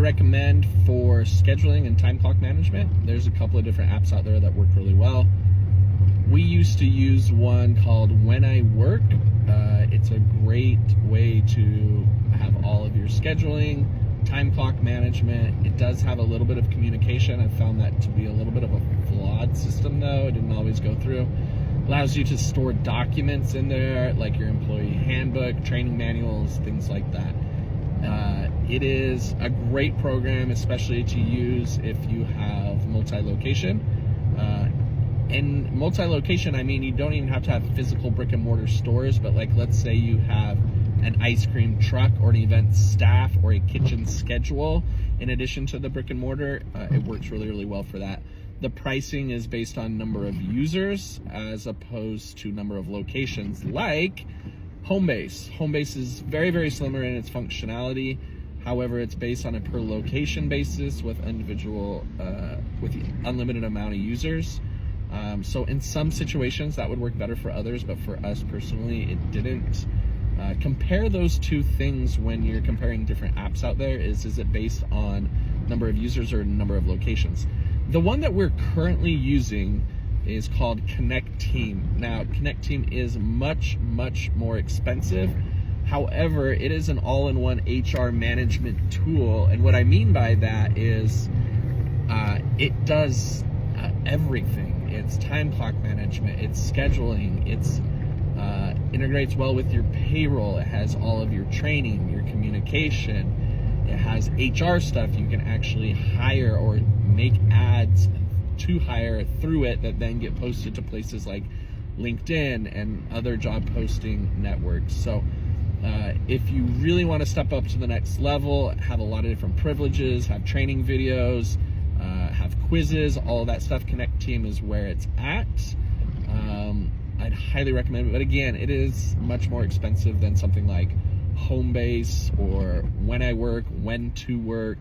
recommend for scheduling and time clock management, there's a couple of different apps out there that work really well. We used to use one called When I Work. It's a great way to have all of your scheduling, time clock management. It does have a little bit of communication. I found that to be a little bit of a flawed system though. It didn't always go through. Allows you to store documents in there, like your employee handbook, training manuals, things like that. It is a great program, especially to use if you have multi-location. And multi-location, I mean, you don't even have to have physical brick and mortar stores, but like, let's say you have an ice cream truck or an event staff or a kitchen schedule in addition to the brick and mortar, it works really, really well for that. The pricing is based on number of users as opposed to number of locations, like Homebase. Homebase is very, very similar in its functionality. However, it's based on a per location basis with with the unlimited amount of users. So in some situations that would work better for others, but for us personally, it didn't. Compare those two things when you're comparing different apps out there. Is it based on number of users or number of locations? The one that we're currently using is called Connect Team. Now, Connect Team is much, much more expensive. However, it is an all-in-one HR management tool. And what I mean by that is it does everything. It's time clock management, it's scheduling, it's integrates well with your payroll. It has all of your training, your communication. It has HR stuff. You can actually hire or make ads to hire through it that then get posted to places like LinkedIn and other job posting networks. So if you really want to step up to the next level, have a lot of different privileges, have training videos, have quizzes, all of that stuff, Connect Team is where it's at. I'd highly recommend it, but again, it is much more expensive than something like Homebase or When I Work, When to Work,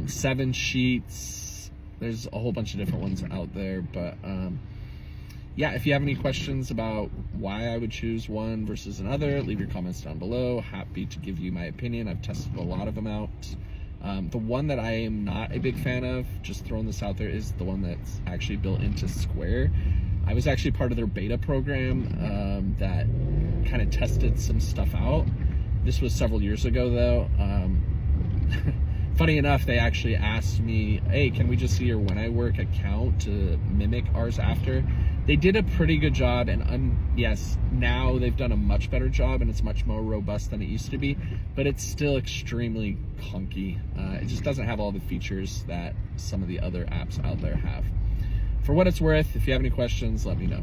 7 Sheets. There's a whole bunch of different ones out there, but yeah, if you have any questions about why I would choose one versus another, leave your comments down below. Happy to give you my opinion. I've tested a lot of them out. The one that I am not a big fan of, just throwing this out there, is the one that's actually built into Square. I was actually part of their beta program that kind of tested some stuff out. This was several years ago though. Funny enough, they actually asked me, hey, can we just see your When I Work account to mimic ours after? They did a pretty good job, and yes, now they've done a much better job and it's much more robust than it used to be, but it's still extremely clunky. It just doesn't have all the features that some of the other apps out there have. For what it's worth, if you have any questions, let me know.